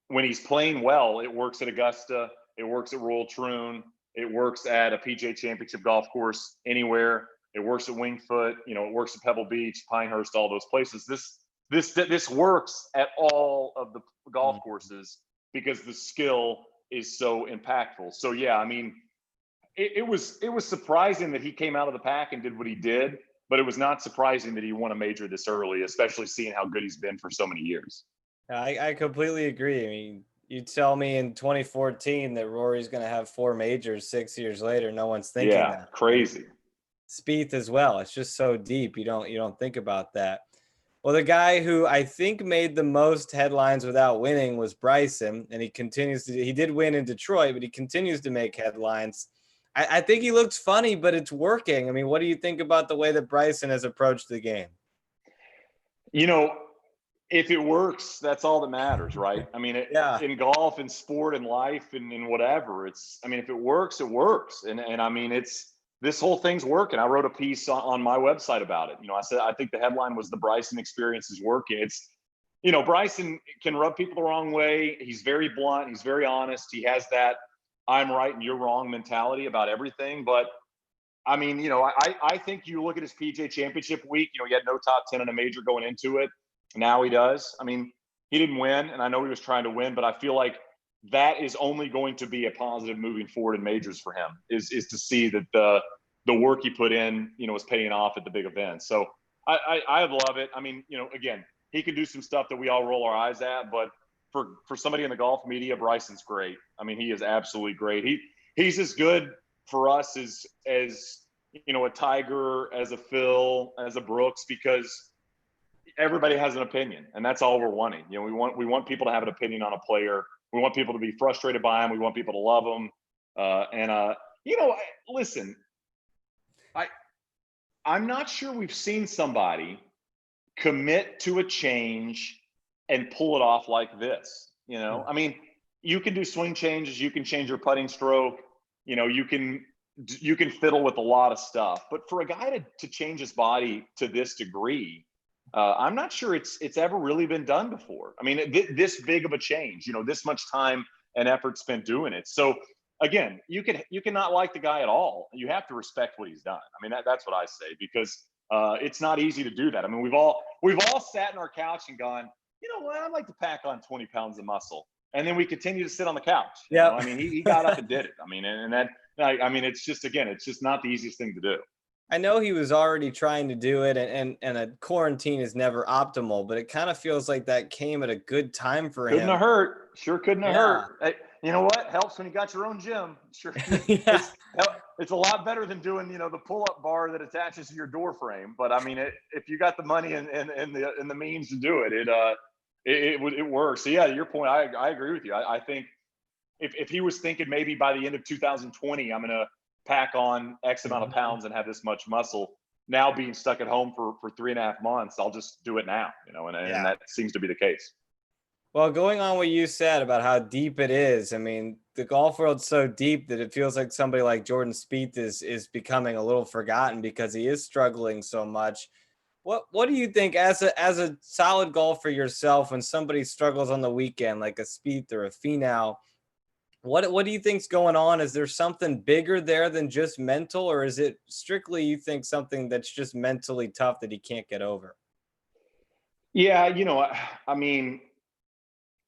when he's playing well, it works at Augusta, it works at Royal Troon, it works at a PGA Championship golf course anywhere. It works at Winged Foot, it works at Pebble Beach, Pinehurst, all those places. This works at all of the golf courses because the skill is so impactful. So yeah, I mean, it was surprising that he came out of the pack and did what he did, but it was not surprising that he won a major this early, especially seeing how good he's been for so many years. I completely agree. I mean, you tell me in 2014 that Rory's going to have 4 majors 6 years later. No one's thinking that. Crazy. Spieth as well. It's just so deep. You don't think about that. Well, the guy who I think made the most headlines without winning was Bryson, and he did win in Detroit, but he continues to make headlines. I think he looks funny, but it's working. I mean, what do you think about the way that Bryson has approached the game? If it works, that's all that matters, right? I mean, in golf and sport and life and in whatever, if it works, it works. And I mean, this whole thing's working. I wrote a piece on my website about it. I said, I think the headline was "The Bryson Experience is Working." It's, Bryson can rub people the wrong way. He's very blunt. He's very honest. He has that I'm right and you're wrong mentality about everything. But I mean, I think you look at his PGA Championship week, he had no top 10 in a major going into it. Now he does. I mean, he didn't win, and I know he was trying to win, but I feel like that is only going to be a positive moving forward in majors for him, is to see that the work he put in, is paying off at the big events. So I love it. I mean, again, he can do some stuff that we all roll our eyes at, but for somebody in the golf media, Bryson's great. I mean, he is absolutely great. He's as good for us as a Tiger, as a Phil, as a Brooks, because everybody has an opinion, and that's all we're wanting. We want people to have an opinion on a player. We want people to be frustrated by him. We want people to love him. Listen, I'm not sure we've seen somebody commit to a change and pull it off like this. I mean, you can do swing changes, you can change your putting stroke, you can fiddle with a lot of stuff, but for a guy to change his body to this degree, I'm not sure it's ever really been done before. I mean, this big of a change, this much time and effort spent doing it. So again, you cannot like the guy at all. You have to respect what he's done. I mean, that's what I say, because it's not easy to do that. I mean, we've all sat in our couch and gone, you know what, I'd like to pack on 20 pounds of muscle. And then we continue to sit on the couch. Yeah. I mean, he got up and did it. I mean, it's just not the easiest thing to do. I know he was already trying to do it, and a quarantine is never optimal, but it kind of feels like that came at a good time for him. Couldn't have hurt. Sure couldn't have hurt. You know what? Helps when you got your own gym. Sure, Yeah. it's a lot better than doing the pull-up bar that attaches to your door frame. But I mean, if you got the money and the means to do it, it works. So yeah, to your point, I agree with you. I think if he was thinking maybe by the end of 2020, I'm gonna pack on X amount of pounds and have this much muscle. Now being stuck at home for 3.5 months, I'll just do it now. And Yeah. that seems to be the case. Well, going on what you said about how deep it is, I mean, the golf world's so deep that it feels like somebody like Jordan Spieth is becoming a little forgotten because he is struggling so much. What do you think as a solid golfer yourself when somebody struggles on the weekend like a Spieth or a Finau? What do you think's going on? Is there something bigger there than just mental, or is it strictly you think something that's just mentally tough that he can't get over? Yeah, I mean,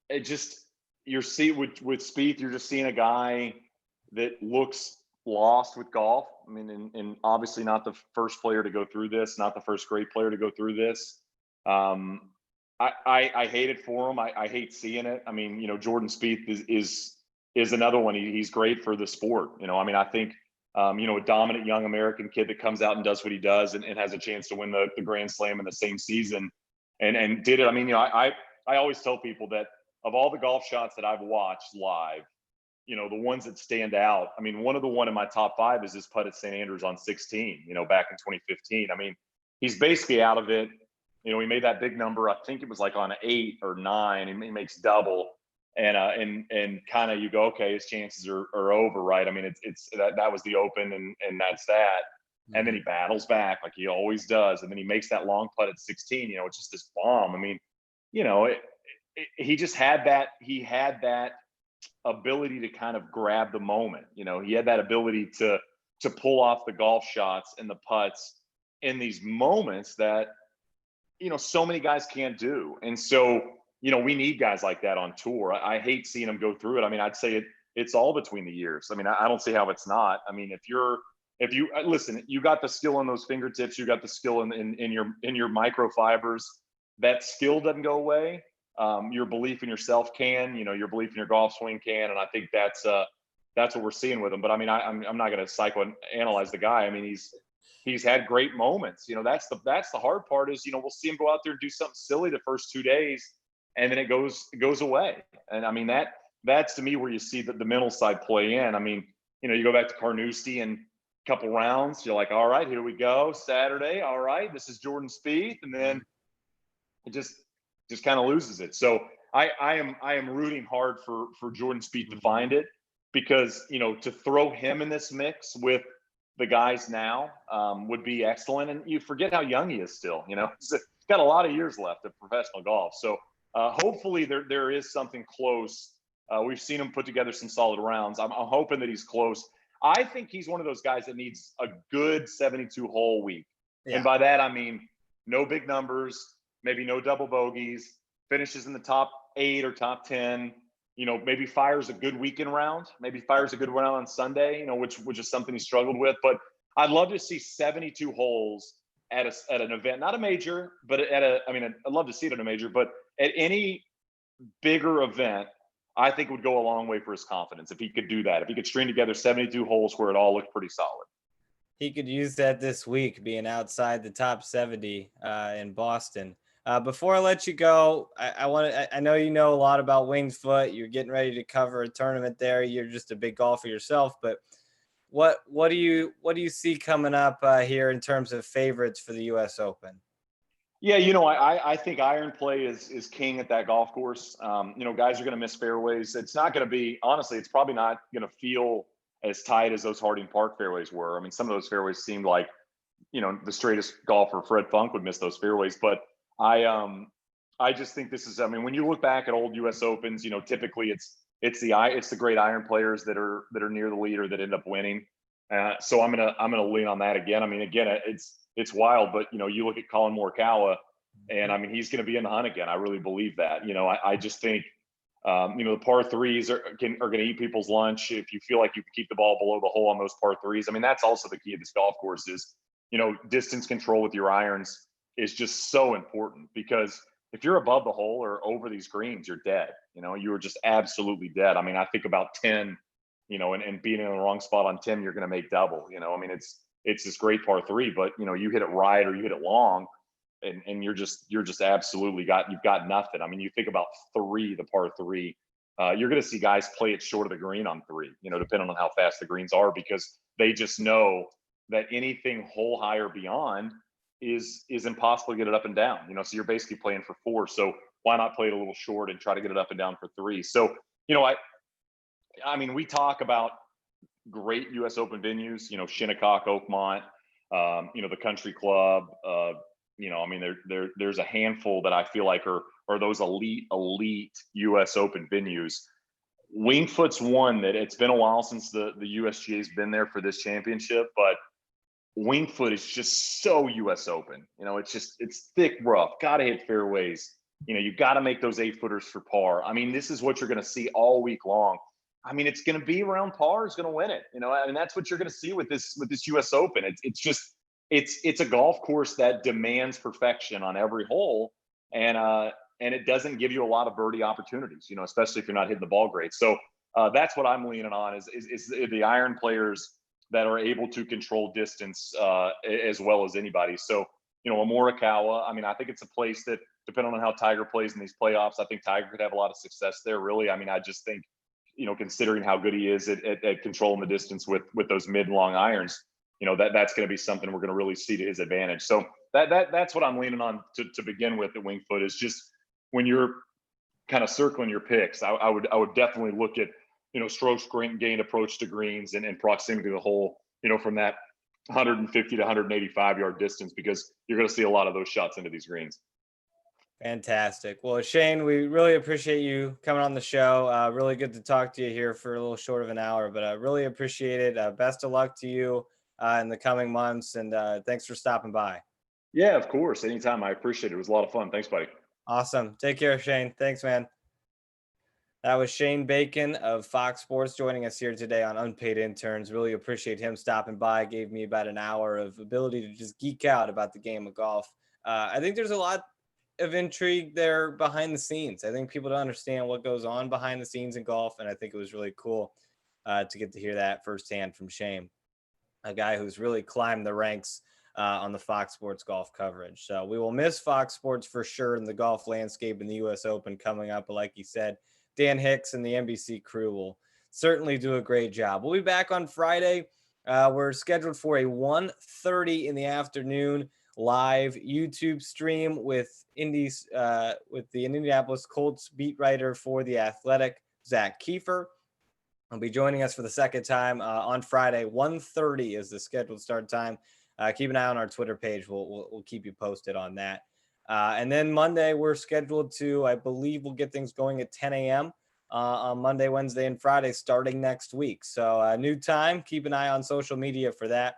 it just you're seeing with Spieth, you're just seeing a guy that looks lost with golf. I mean, and obviously not the first player to go through this, not the first great player to go through this. I hate it for him. I hate seeing it. I mean, Jordan Spieth is another one. He's great for the sport. I mean, I think a dominant young American kid that comes out and does what he does and has a chance to win the Grand Slam in the same season and did it. I mean, I always tell people that of all the golf shots that I've watched live, the ones that stand out. I mean, one in my top five is his putt at St. Andrews on 16, back in 2015. I mean, he's basically out of it. He made that big number. I think it was like on 8 or 9, and he makes double. And kind of you go, okay, his chances are over, right? I mean, it's that was the Open, and that's that. And then he battles back like he always does, and then he makes that long putt at 16. It's just this bomb. I mean, he just had that. He had that ability to kind of grab the moment. He had that ability to pull off the golf shots and the putts in these moments that so many guys can't do. And so we need guys like that on tour. I hate seeing them go through it. I mean, I'd say it's all between the years. I mean, I don't see how it's not. I mean, if you listen, you got the skill in those fingertips, you got the skill in your microfibers. That skill doesn't go away. Your belief in yourself can, your belief in your golf swing can, and I think that's what we're seeing with him. But I mean, I'm not going to psychoanalyze the guy. I mean, he's had great moments. That's the hard part is we'll see him go out there and do something silly the first 2 days, and then it goes away. And I mean that's to me where you see the mental side play in. I mean, you go back to Carnoustie and a couple rounds, you're like, all right, here we go, Saturday. All right, this is Jordan Spieth, and then it just kind of loses it. So I am rooting hard for Jordan Spieth to find it, because to throw him in this mix with the guys now would be excellent. And you forget how young he is still. He's got a lot of years left of professional golf. So hopefully there is something close. We've seen him put together some solid rounds. I'm hoping that he's close. I think he's one of those guys that needs a good 72 hole week. Yeah. And by that, I mean, no big numbers, maybe no double bogeys, finishes in the top 8 or top 10, maybe fires a good weekend round, maybe fires a good round on Sunday, which is something he struggled with. But I'd love to see 72 holes at an event, not a major, but I'd love to see it at a major, but at any bigger event, I think would go a long way for his confidence if he could do that. If he could string together 72 holes where it all looked pretty solid. He could use that this week, being outside the top 70 in Boston. Before I let you go, I know you know a lot about Winged Foot. You're getting ready to cover a tournament there. You're just a big golfer yourself, but what do you see coming up here in terms of favorites for the U.S. Open? Yeah, I think iron play is king at that golf course. Guys are going to miss fairways. It's not going to be, honestly, it's probably not going to feel as tight as those Harding Park fairways were. I mean, some of those fairways seemed like, the straightest golfer, Fred Funk, would miss those fairways. But I just think this is, I mean, when you look back at old U.S. Opens, typically it's the great iron players that are near the leader that end up winning. So I'm gonna lean on that again. I mean, again, it's wild, but you look at Colin Morikawa, and I mean, he's going to be in the hunt again. I really believe that. I just think the par threes are going to eat people's lunch if you feel like you can keep the ball below the hole on those par threes. I mean, that's also the key of this golf course is distance control with your irons is just so important, because if you're above the hole or over these greens, you're dead. You are just absolutely dead. I mean, I think about 10, and being in the wrong spot on 10, you're going to make double. I mean, it's this great par three, but you hit it right or you hit it long, and you're just absolutely you've got nothing. I mean, you think about three, the par three, you're going to see guys play it short of the green on three, depending on how fast the greens are, because they just know that anything hole high or beyond is impossible to get it up and down. So you're basically playing for four. So why not play it a little short and try to get it up and down for three? So I mean, we talk about great U.S. Open venues, Shinnecock, Oakmont, the Country Club. I mean, there's a handful that I feel like are those elite U.S. Open venues. Winged Foot's one that it's been a while since the USGA's been there for this championship, but Winged Foot is just so U.S. Open. It's thick rough. Got to hit fairways. You got to make those 8-footers for par. I mean, this is what you're going to see all week long. I mean, it's going to be around par is going to win it. I mean, that's what you're going to see with this U.S. Open. It's a golf course that demands perfection on every hole, and it doesn't give you a lot of birdie opportunities. Especially if you're not hitting the ball great. So that's what I'm leaning on is the iron players that are able to control distance as well as anybody. So a Morikawa. I mean, I think it's a place that, depending on how Tiger plays in these playoffs, I think Tiger could have a lot of success there. Really, I mean, I just think, considering how good he is at controlling the distance with those mid long irons, that's going to be something we're going to really see to his advantage. So that's what I'm leaning on to begin with at Winged Foot, is just when you're kind of circling your picks, I would definitely look at, strokes gained approach to greens and proximity to the hole, from that 150 to 185 yard distance, because you're going to see a lot of those shots into these greens. Fantastic. Well, Shane, we really appreciate you coming on the show. Really good to talk to you here for a little short of an hour, but I really appreciate it. Best of luck to you in the coming months, and thanks for stopping by. Yeah, of course. Anytime. I appreciate it. It was a lot of fun. Thanks, buddy. Awesome. Take care, Shane. Thanks, man. That was Shane Bacon of Fox Sports joining us here today on Unpaid Interns. Really appreciate him stopping by. Gave me about an hour of ability to just geek out about the game of golf. I think there's a lot of intrigue there behind the scenes. I think people don't understand what goes on behind the scenes in golf, and I think it was really cool to get to hear that firsthand from Shane, a guy who's really climbed the ranks on the Fox Sports golf coverage. So we will miss Fox Sports for sure in the golf landscape in the U.S. Open coming up. But like you said, Dan Hicks and the NBC crew will certainly do a great job. We'll be back on Friday. We're scheduled for a 1:30 in the afternoon live YouTube stream with the Indianapolis Colts beat writer for The Athletic, Zach Kiefer. He'll be joining us for the second time on Friday. 1:30 is the scheduled start time. Keep an eye on our Twitter page. We'll keep you posted on that. And then Monday, we're scheduled to, I believe we'll get things going at 10 a.m. On Monday, Wednesday, and Friday starting next week. So new time. Keep an eye on social media for that.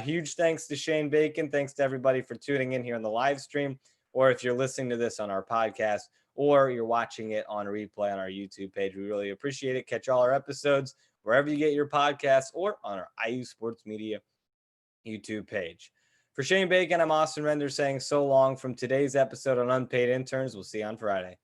Huge thanks to Shane Bacon. Thanks to everybody for tuning in here on the live stream, or if you're listening to this on our podcast, or you're watching it on a replay on our YouTube page. We really appreciate it. Catch all our episodes wherever you get your podcasts or on our IU Sports Media YouTube page. For Shane Bacon, I'm Austin Render saying so long from today's episode on Unpaid Interns. We'll see you on Friday.